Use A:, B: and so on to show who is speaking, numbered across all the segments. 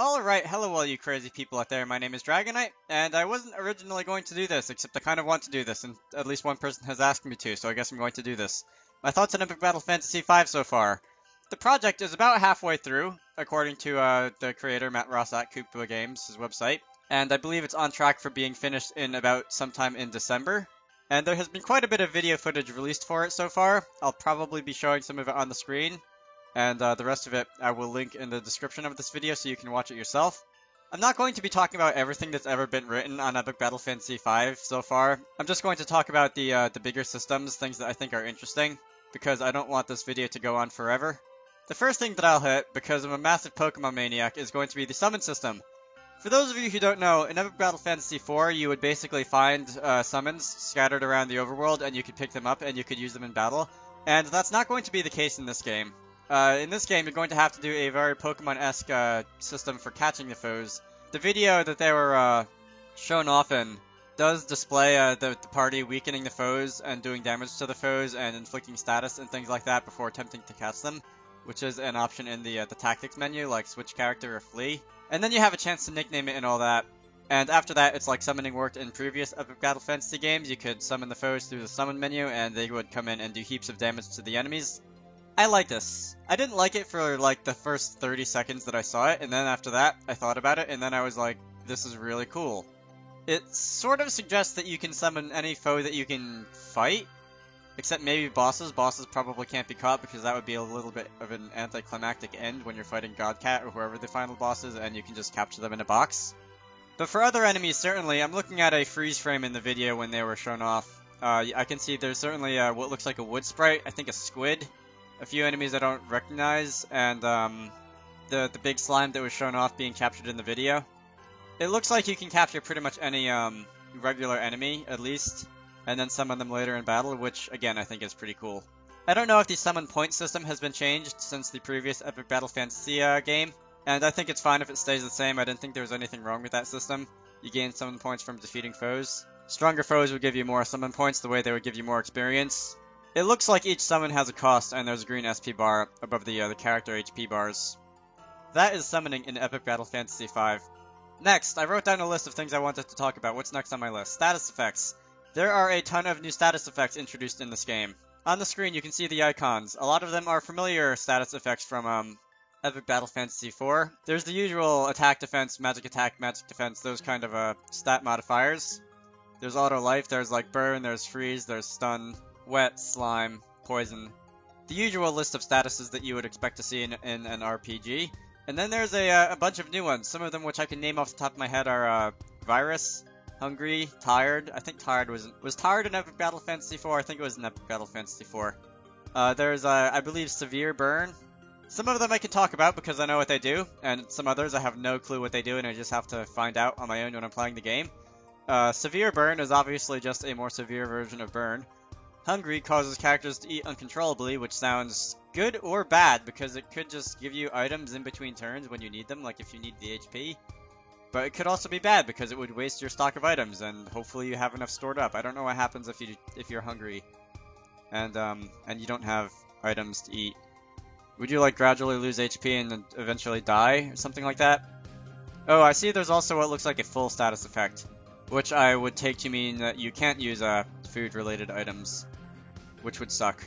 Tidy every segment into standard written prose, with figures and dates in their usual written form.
A: Alright, hello all you crazy people out there, my name is Dragonite, and I wasn't originally going to do this, except I kind of want to do this, and at least one person has asked me to, so I guess I'm going to do this. My thoughts on Epic Battle Fantasy V so far. The project is about halfway through, according to the creator, Matt Ross at Koopa Games, his website, and I believe it's on track for being finished in about sometime in December. And there has been quite a bit of video footage released for it so far. I'll probably be showing some of it on the screen. And the rest of it I will link in the description of this video so you can watch it yourself. I'm not going to be talking about everything that's ever been written on Epic Battle Fantasy V so far. I'm just going to talk about the bigger systems, things that I think are interesting, because I don't want this video to go on forever. The first thing that I'll hit, because I'm a massive Pokemon maniac, is going to be the summon system. For those of you who don't know, in Epic Battle Fantasy IV, you would basically find summons scattered around the overworld, and you could pick them up and you could use them in battle. And that's not going to be the case in this game. In this game, you're going to have to do a very Pokemon-esque system for catching the foes. The video that they were shown off in does display the party weakening the foes and doing damage to the foes and inflicting status and things like that before attempting to catch them, which is an option in the tactics menu, like switch character or flee. And then you have a chance to nickname it and all that. And after that, it's like summoning worked in previous Epic Battle Fantasy games. You could summon the foes through the summon menu, and they would come in and do heaps of damage to the enemies. I like this. I didn't like it for like the first 30 seconds that I saw it, and then after that, I thought about it, and then I was like, this is really cool. It sort of suggests that you can summon any foe that you can fight, except maybe bosses. Bosses probably can't be caught because that would be a little bit of an anticlimactic end when you're fighting Godcat or whoever the final boss is, and you can just capture them in a box. But for other enemies, certainly, I'm looking at a freeze frame in the video when they were shown off. I can see there's certainly what looks like a wood sprite, I think a squid. A few enemies I don't recognize, and the big slime that was shown off being captured in the video. It looks like you can capture pretty much any regular enemy, at least, and then summon them later in battle, which, again, I think is pretty cool. I don't know if the summon point system has been changed since the previous Epic Battle Fantasy game, and I think it's fine if it stays the same. I didn't think there was anything wrong with that system. You gain summon points from defeating foes. Stronger foes would give you more summon points the way they would give you more experience. It looks like each summon has a cost, and there's a green SP bar above the character HP bars. That is summoning in Epic Battle Fantasy V. Next, I wrote down a list of things I wanted to talk about. What's next on my list? Status effects. There are a ton of new status effects introduced in this game. On the screen, you can see the icons. A lot of them are familiar status effects from Epic Battle Fantasy IV. There's the usual attack, defense, magic defense, those kind of stat modifiers. There's auto life, there's like burn, there's freeze, there's stun, wet, slime, poison. The usual list of statuses that you would expect to see in an RPG. And then there's a bunch of new ones. Some of them which I can name off the top of my head are Virus, Hungry, Tired. I think Tired was Tired in Epic Battle Fantasy IV? I think it was in Epic Battle Fantasy IV. There's, I believe, Severe Burn. Some of them I can talk about because I know what they do, and some others I have no clue what they do and I just have to find out on my own when I'm playing the game. Severe Burn is obviously just a more severe version of Burn. Hungry causes characters to eat uncontrollably, which sounds good or bad, because it could just give you items in between turns when you need them, like if you need the HP. But it could also be bad, because it would waste your stock of items, and hopefully you have enough stored up. I don't know what happens if you're hungry, and you don't have items to eat. Would you, like, gradually lose HP and then eventually die, or something like that? Oh, I see there's also what looks like a full status effect, which I would take to mean that you can't use food-related items, which would suck.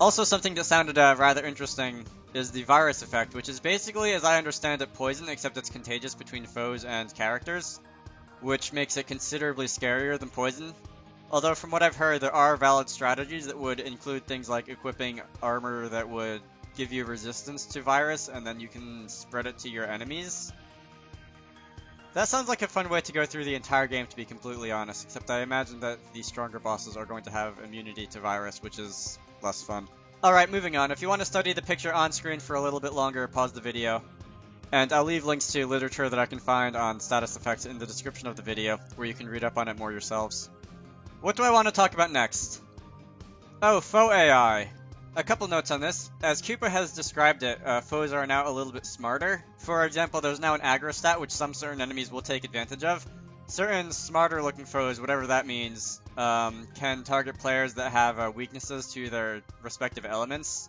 A: Also, something that sounded rather interesting is the virus effect, which is basically, as I understand it, poison, except it's contagious between foes and characters, which makes it considerably scarier than poison. Although, from what I've heard, there are valid strategies that would include things like equipping armor that would give you resistance to virus, and then you can spread it to your enemies. That sounds like a fun way to go through the entire game, to be completely honest, except I imagine that the stronger bosses are going to have immunity to virus, which is less fun. Alright, moving on. If you want to study the picture on screen for a little bit longer, pause the video. And I'll leave links to literature that I can find on status effects in the description of the video, where you can read up on it more yourselves. What do I want to talk about next? Oh, Foe AI. A couple notes on this. As Koopa has described it, foes are now a little bit smarter. For example, there's now an aggro stat which some certain enemies will take advantage of. Certain smarter looking foes, whatever that means, can target players that have weaknesses to their respective elements,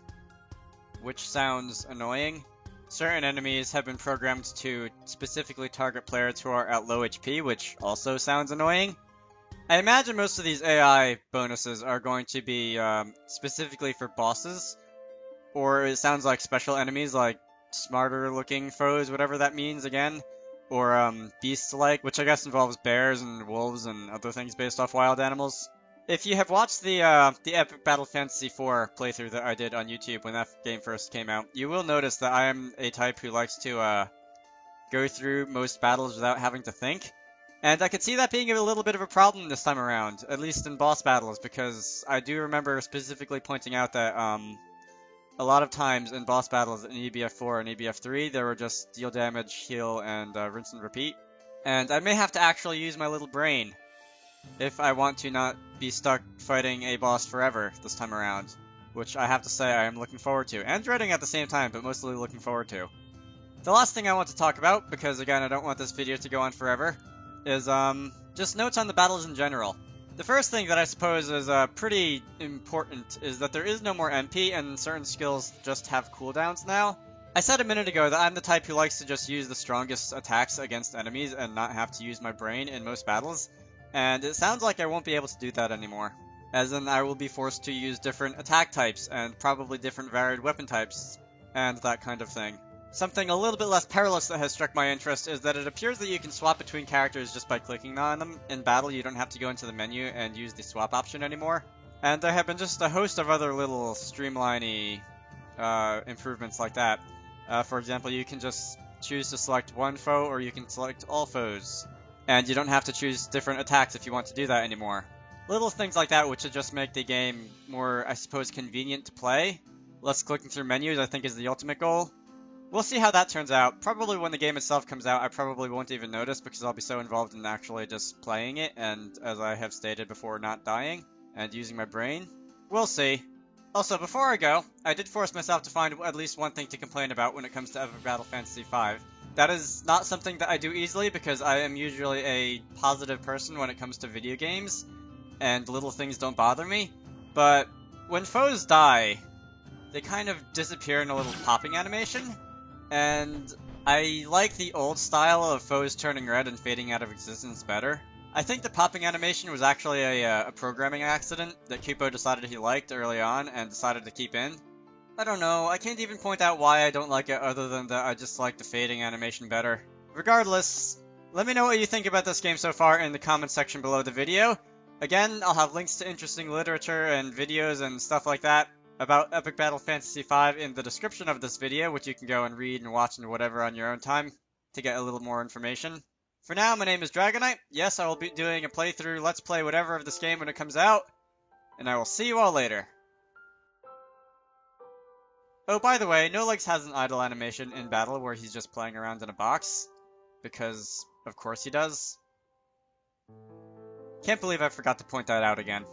A: which sounds annoying. certain enemies have been programmed to specifically target players who are at low HP, which also sounds annoying. I imagine most of these AI bonuses are going to be specifically for bosses, or it sounds like special enemies like smarter looking foes, whatever that means again, or beasts-like, which I guess involves bears and wolves and other things based off wild animals. If you have watched the Epic Battle Fantasy IV playthrough that I did on YouTube when that game first came out, you will notice that I am a type who likes to go through most battles without having to think. And I could see that being a little bit of a problem this time around, at least in boss battles, because I do remember specifically pointing out that a lot of times in boss battles in EBF 4 and EBF 3, there were just deal damage, heal, and rinse and repeat. And I may have to actually use my little brain if I want to not be stuck fighting a boss forever this time around, which I have to say I am looking forward to, and dreading at the same time, but mostly looking forward to. The last thing I want to talk about, because again I don't want this video to go on forever, is just notes on the battles in general. The first thing that I suppose is pretty important is that there is no more MP and certain skills just have cooldowns now. I said a minute ago that I'm the type who likes to just use the strongest attacks against enemies and not have to use my brain in most battles, and it sounds like I won't be able to do that anymore. As in, I will be forced to use different attack types and probably different varied weapon types and that kind of thing. Something a little bit less perilous that has struck my interest is that it appears that you can swap between characters just by clicking on them. In battle, you don't have to go into the menu and use the swap option anymore. And there have been just a host of other little streamliney improvements like that. For example, you can just choose to select one foe, or you can select all foes. And you don't have to choose different attacks if you want to do that anymore. Little things like that which would just make the game more, I suppose, convenient to play. Less clicking through menus, I think, is the ultimate goal. We'll see how that turns out. Probably when the game itself comes out, I probably won't even notice because I'll be so involved in actually just playing it and, as I have stated before, not dying and using my brain. We'll see. Also, before I go, I did force myself to find at least one thing to complain about when it comes to Epic Battle Fantasy V. That is not something that I do easily because I am usually a positive person when it comes to video games, and little things don't bother me. But when foes die, they kind of disappear in a little popping animation. And I like the old style of foes turning red and fading out of existence better. I think the popping animation was actually a programming accident that Kupo decided he liked early on and decided to keep in. I don't know, I can't even point out why I don't like it other than that I just like the fading animation better. Regardless, let me know what you think about this game so far in the comments section below the video. Again, I'll have links to interesting literature and videos and stuff like that about Epic Battle Fantasy V in the description of this video, which you can go and read and watch and whatever on your own time to get a little more information. For now, my name is Dragonite. Yes, I will be doing a playthrough, let's play whatever of this game when it comes out, and I will see you all later. Oh, by the way, No Legs has an idle animation in battle where he's just playing around in a box, because of course he does. Can't believe I forgot to point that out again.